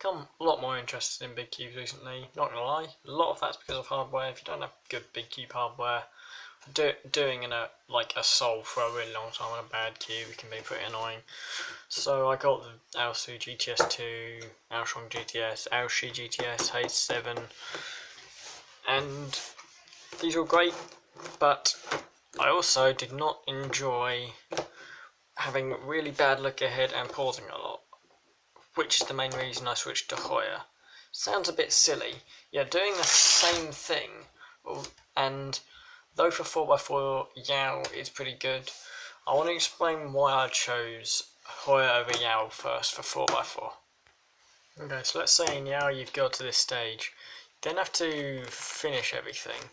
become a lot more interested in big cubes recently, not gonna lie. A lot of that's because of hardware. If you don't have good big cube hardware, doing a solve for a really long time on a bad cube can be pretty annoying. So I got the Aosu GTS2, Aoshong GTS, Aoshi GTS, Haze 7, and these were great, but I also did not enjoy having really bad look ahead and pausing a lot, which is the main reason I switched to Hoya. Sounds a bit silly. You're doing the same thing, and though for 4x4 Yao is pretty good, I want to explain why I chose Hoya over Yao first for 4x4. Okay, so let's say in Yao you've got to this stage, you then have to finish everything.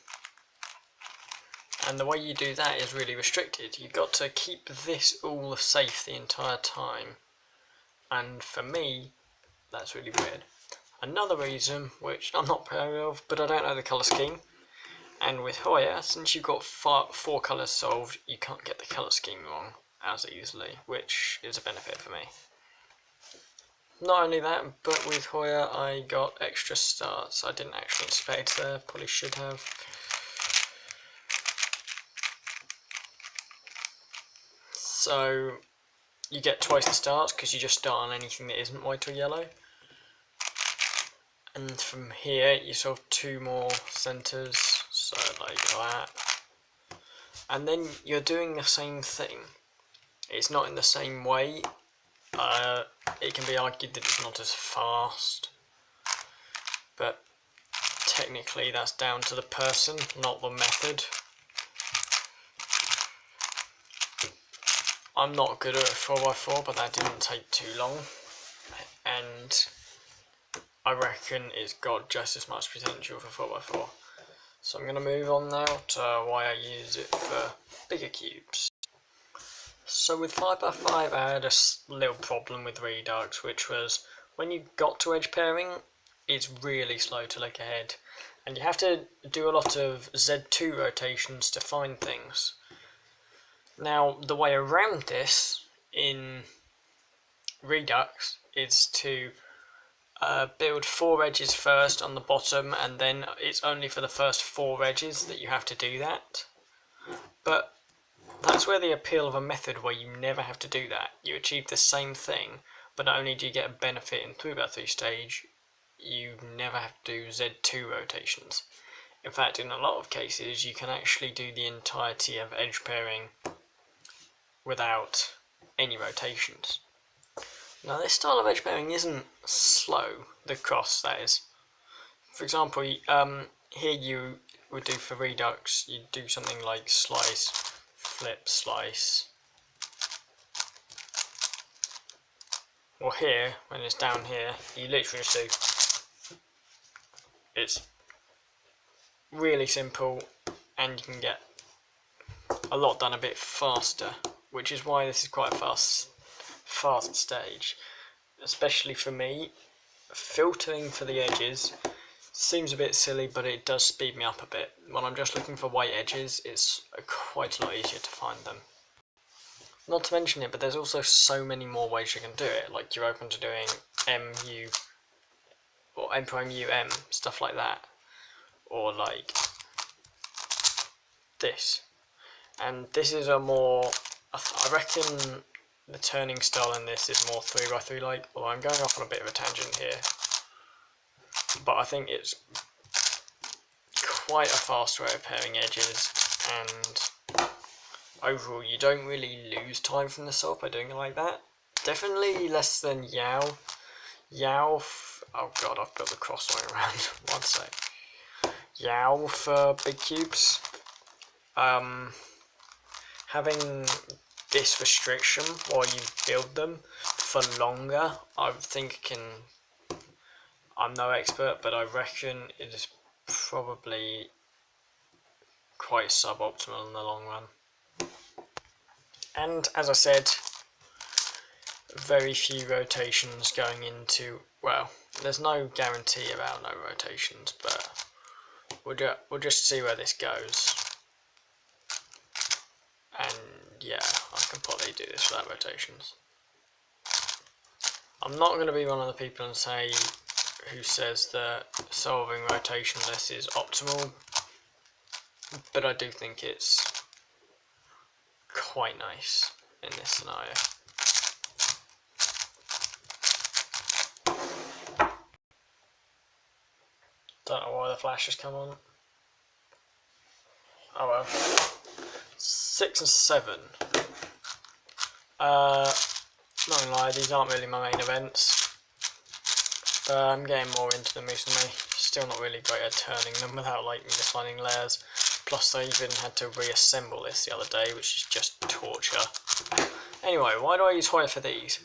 And the way you do that is really restricted. You've got to keep this all safe the entire time. And for me, that's really weird. Another reason, which I'm not proud of, but I don't know the colour scheme. And with Hoya, since you've got four colours solved, you can't get the colour scheme wrong as easily, which is a benefit for me. Not only that, but with Hoya I got extra starts. I didn't actually expect there, probably should have. So you get twice the starts because you just start on anything that isn't white or yellow. And from here you solve 2 more centres, so like that. And then you're doing the same thing. It's not in the same way. It can be argued that it's not as fast, but technically that's down to the person, not the method. I'm not good at 4x4, but that didn't take too long, and I reckon it's got just as much potential for 4x4. So I'm going to move on now to why I use it for bigger cubes. So with 5x5 I had a little problem with Redux, which was when you got to edge pairing, it's really slow to look ahead. And you have to do a lot of Z2 rotations to find things. Now the way around this in Redux is to build 4 edges first on the bottom, and then it's only for the first 4 edges that you have to do that. But that's where the appeal of a method where you never have to do that. You achieve the same thing, but not only do you get a benefit in 3x3 stage, you never have to do Z2 rotations. In fact, in a lot of cases, you can actually do the entirety of edge pairing without any rotations. Now this style of edge pairing isn't slow, the cross that is. For example, here you would do for Redux, you do something like slice, flip, slice. Or here, when it's down here, you literally just do. It's really simple, and you can get a lot done a bit faster, which is why this is quite a fast stage. Especially for me, filtering for the edges seems a bit silly, but it does speed me up a bit. When I'm just looking for white edges, it's quite a lot easier to find them. Not to mention it, but there's also so many more ways you can do it. Like you're open to doing MU or M prime UM, stuff like that, or like this. And this is a more, I reckon the turning style in this is more 3x3 like, although I'm going off on a bit of a tangent here. But I think it's quite a fast way of pairing edges, and overall you don't really lose time from the solve by doing it like that. Definitely less than Yao. Oh god, I've got the cross going around. One sec. Yao for big cubes. Having this restriction while you build them for longer, I think I'm no expert, but I reckon it is probably quite suboptimal in the long run. And as I said, very few rotations going into, well, there's no guarantee about no rotations, but we'll just see where this goes. And yeah, I can probably do this without rotations. I'm not going to be one of the people and say who says that solving rotationless is optimal, but I do think it's quite nice in this scenario. Don't know why the flash has come on. Oh well. 6 and 7. Not gonna lie, these aren't really my main events, but I'm getting more into them recently. Still not really great at turning them without like mislining layers. Plus I even had to reassemble this the other day, which is just torture. Anyway, why do I use Hoya for these?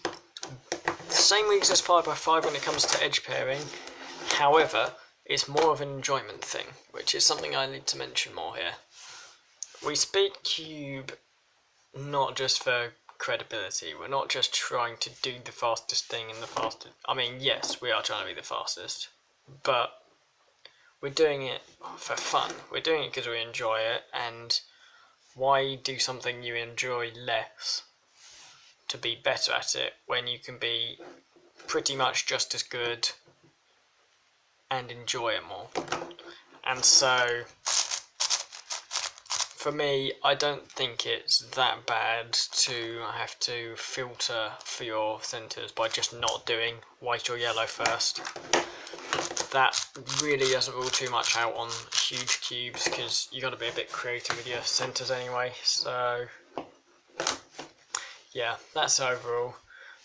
The same reason as 5x5 when it comes to edge pairing. However, it's more of an enjoyment thing, which is something I need to mention more here. We speak cube not just for credibility. We're not just trying to do the fastest thing and the fastest. I mean, yes, we are trying to be the fastest, but we're doing it for fun. We're doing it because we enjoy it, and why do something you enjoy less to be better at it when you can be pretty much just as good and enjoy it more? And so for me, I don't think it's that bad to have to filter for your centres by just not doing white or yellow first. That really doesn't rule too much out on huge cubes because you got to be a bit creative with your centres anyway. So yeah, that's overall.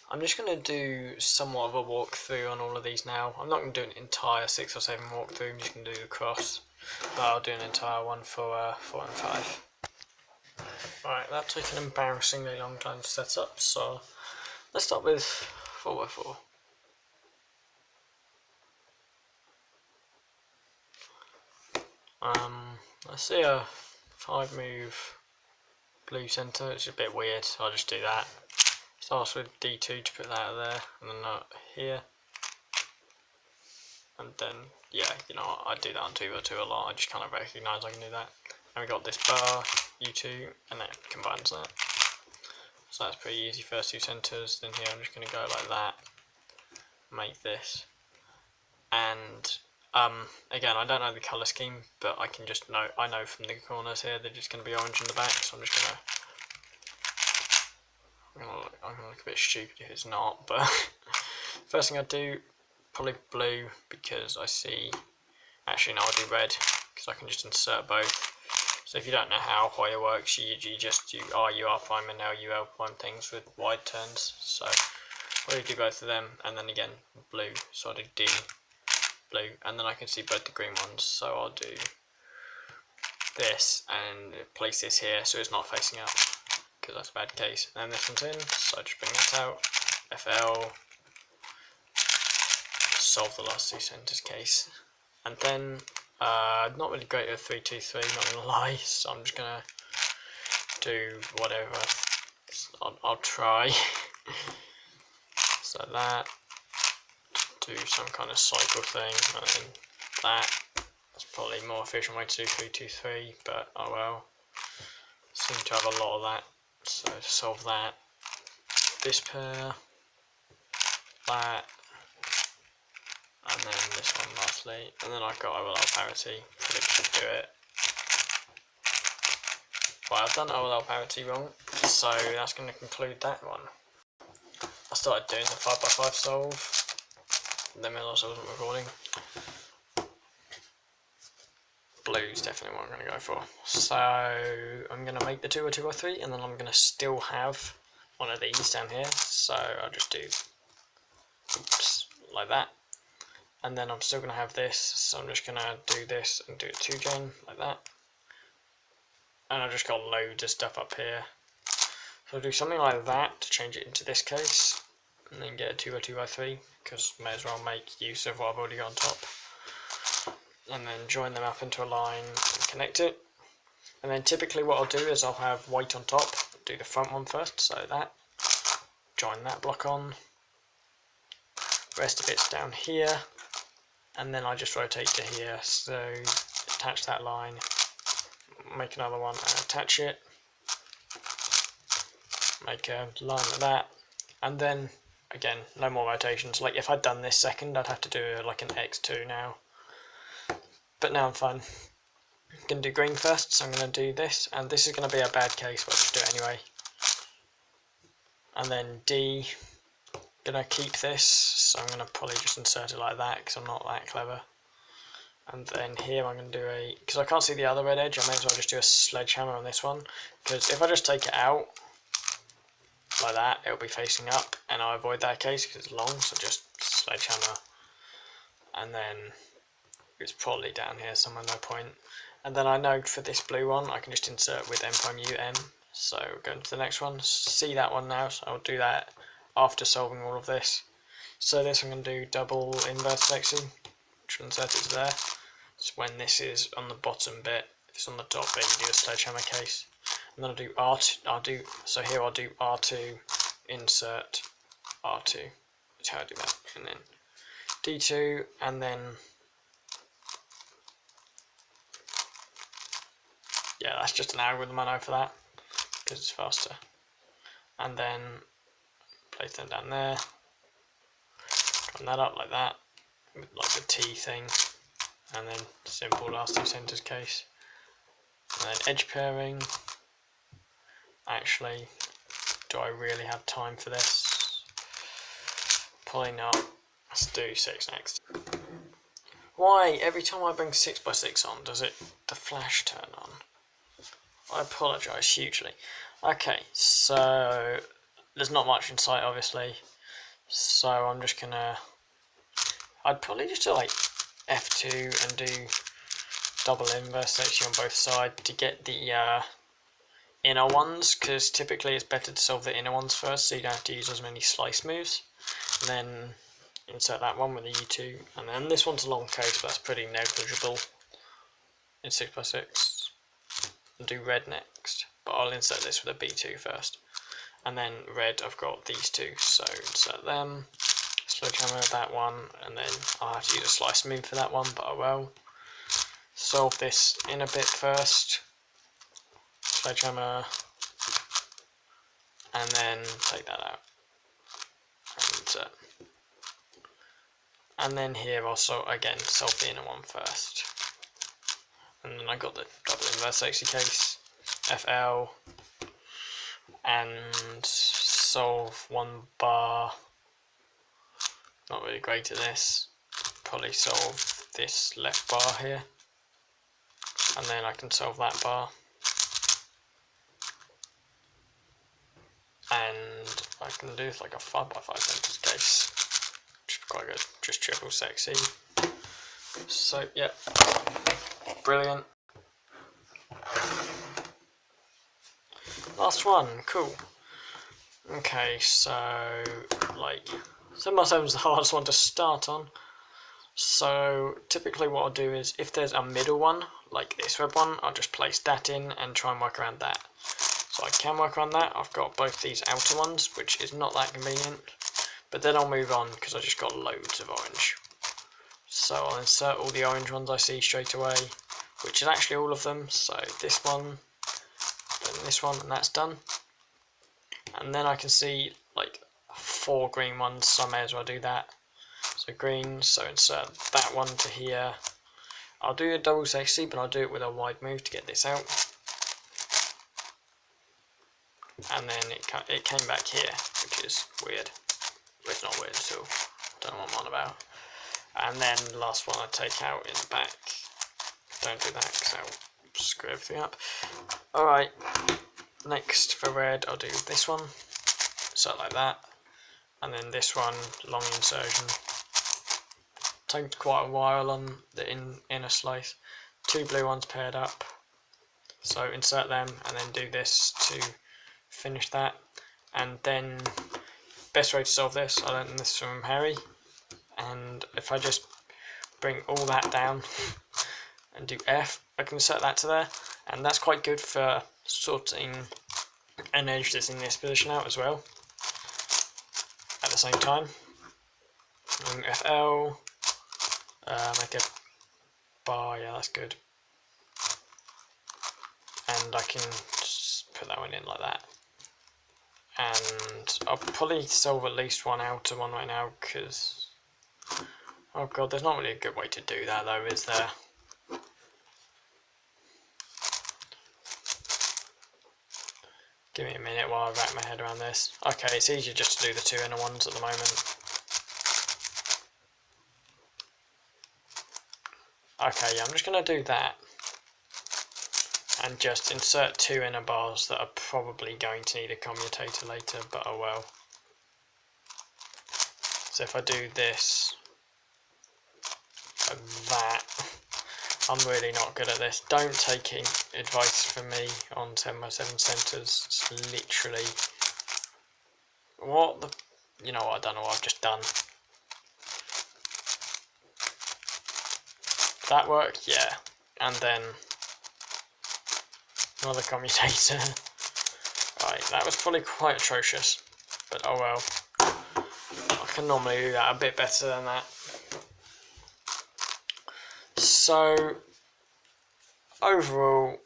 I'm just going to do somewhat of a walkthrough on all of these now. I'm not going to do an entire 6 or 7 walkthrough, I'm just going to do the cross. But I'll do an entire one for 4 and 5. Right, that took an embarrassingly long time to set up, so let's start with 4x4. I see a 5 move blue centre, it's a bit weird, so I'll just do that. Starts with D2 to put that there, and then here. And then, yeah, you know, I do that on 2x2 a lot, I just kind of recognise I can do that. And we got this bar, U2, and that combines that. So that's pretty easy, first 2 centres, then here I'm just going to go like that, make this. And again, I don't know the colour scheme, but I can just know, I know from the corners here they're just going to be orange in the back, so I'm just going to, I'm going to look a bit stupid if it's not, but first thing I do, probably blue, because I see, actually no, I'll do red, because I can just insert both. So if you don't know how Hoya works, you just do RUR prime and LUL prime things with wide turns, so I'll do both of them, and then again blue, so I'll do D, blue, and then I can see both the green ones, so I'll do this and place this here so it's not facing up, because that's a bad case. And then this one's in, so I just bring that out, FL, solve the last 2 centres case. And then, not really great at 3-2-3, not gonna lie, so I'm just gonna do whatever, I'll try. So that, do some kind of cycle thing, and then that's probably a more efficient way to do 3-2-3, but oh well. Seem to have a lot of that, so to solve that, this pair, that, and then this one lastly, and then I've got OLL parity, which should do it. Well, I've done OLL parity wrong, so that's going to conclude that one. I started doing the 5x5 solve, then realised I wasn't recording. Blue's definitely what I'm going to go for. So I'm going to make the 2 or 2x3, and then I'm going to still have one of these down here, so I'll just do, oops, like that. And then I'm still going to have this, so I'm just going to do this and do it 2-gen, like that. And I've just got loads of stuff up here. So I'll do something like that to change it into this case, and then get a 2 or 2x3, because may as well make use of what I've already got on top. And then join them up into a line and connect it. And then typically what I'll do is I'll have white on top, do the front one first, so that, join that block on, rest of it's down here, and then I just rotate to here, so attach that line, make another one and attach it, make a line like that, and then again, no more rotations. Like if I'd done this second, I'd have to do like an X2 now. But now I'm fine. I'm going to do green first, so I'm going to do this, and this is going to be a bad case, but I'll just do it anyway. And then D, going to keep this, so I'm going to probably just insert it like that, because I'm not that clever. And then here I'm going to do a, because I can't see the other red edge, I may as well just do a sledgehammer on this one, because if I just take it out, like that, it'll be facing up, and I'll avoid that case because it's long, so just sledgehammer, and then it's probably down here somewhere, no point. And then I know for this blue one I can just insert with M prime U M. So going to the next one, see that one now, so I'll do that after solving all of this. So this I'm going to do double inverse sexy, which will insert it to there. So when this is on the bottom bit, if it's on the top bit, you do a sledgehammer case. And then I'll do R2, so here I'll do R2, insert R2, that's how I do that, and then D2, and then, yeah, that's just an algorithm I know for that, because it's faster. And then place them down there, run that up like that, with like the T thing, and then simple last two centers case. And then edge pairing. Actually, do I really have time for this? Probably not. Let's do 6 next. Why every time I bring 6x6 on does the flash turn on? I apologise hugely. Okay, so there's not much in sight obviously, so I'm just gonna, I'd probably just do like F2 and do double inverse sexy on both sides to get the inner ones, because typically it's better to solve the inner ones first so you don't have to use as many slice moves. And then insert that one with the U2, and then this one's a long case but that's pretty negligible in 6x6. And do red next, but I'll insert this with a B2 first. And then red, I've got these two, so insert them, sledgehammer that one, and then I'll have to use a slice move for that one, but I will. Solve this in a bit first, sledgehammer, and then take that out, and insert. And then here also, again, solve the inner one first. And then I got the double inverse sexy case, FL, and solve one bar. Not really great at this. Probably solve this left bar here, and then I can solve that bar. And I can do like a 5x5 centers case, which is quite good, just triple sexy. So yeah, brilliant. Last one, cool. Okay, so like 7x7 is the hardest one to start on. So typically what I'll do is, if there's a middle one, like this red one, I'll just place that in and try and work around that. So I can work around that. I've got both these outer ones, which is not that convenient, but then I'll move on because I just got loads of orange. So I'll insert all the orange ones I see straight away, which is actually all of them. So this one, then this one, and that's done. And then I can see like 4 green ones, so I may as well do that. So green, so insert that one to here. I'll do a double sexy, but I'll do it with a wide move to get this out. And then it came back here, which is weird. Well, it's not weird at all. Don't know what I'm on about. And then the last one I take out in the back. Don't do that because that'll screw everything up. Alright, next for red I'll do this one. So like that. And then this one, long insertion. Takes quite a while on the inner slice. 2 blue ones paired up. So insert them and then do this to finish that. And then best way to solve this, I learned this from Harry, and if I just bring all that down and do F, I can insert that to there, and that's quite good for sorting an edge that's in this position out as well at the same time. And FL, make a bar, yeah, that's good, and I can just put that one in like that. and I'll probably solve at least one outer one right now, because, oh god, there's not really a good way to do that though, is there? Give me a minute while I wrap my head around this. Okay, it's easier just to do the 2 inner ones at the moment. Okay, yeah, I'm just going to do that. And just insert 2 inner bars that are probably going to need a commutator later, but oh well. So if I do this and that, I'm really not good at this. Don't take advice from me on 10x7 centres. It's literally... What the... You know what, I don't know what I've just done. That worked? Yeah. And then... another commutator. Right, that was probably quite atrocious. But oh well. I can normally do that a bit better than that. So... overall...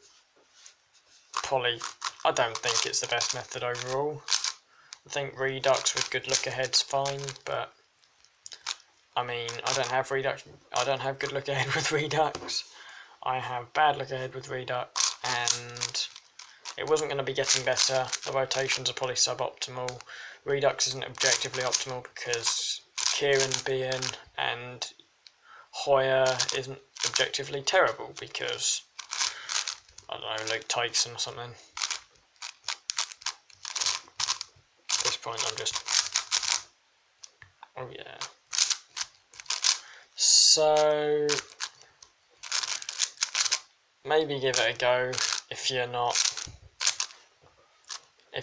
probably... I don't think it's the best method overall. I think Redux with good look ahead's fine, but I mean, I don't have good look ahead with Redux. I have bad look ahead with Redux, and it wasn't going to be getting better. The rotations are probably suboptimal. Redux isn't objectively optimal because Kieran being and Hoya isn't objectively terrible because, I don't know, Luke Tyson or something. At this point I'm just... oh yeah. So... maybe give it a go if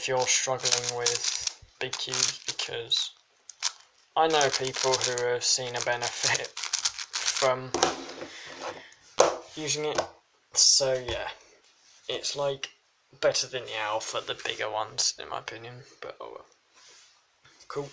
you're struggling with big cubes, because I know people who have seen a benefit from using it. So yeah, it's like better than the alpha, the bigger ones in my opinion, but oh well. Cool.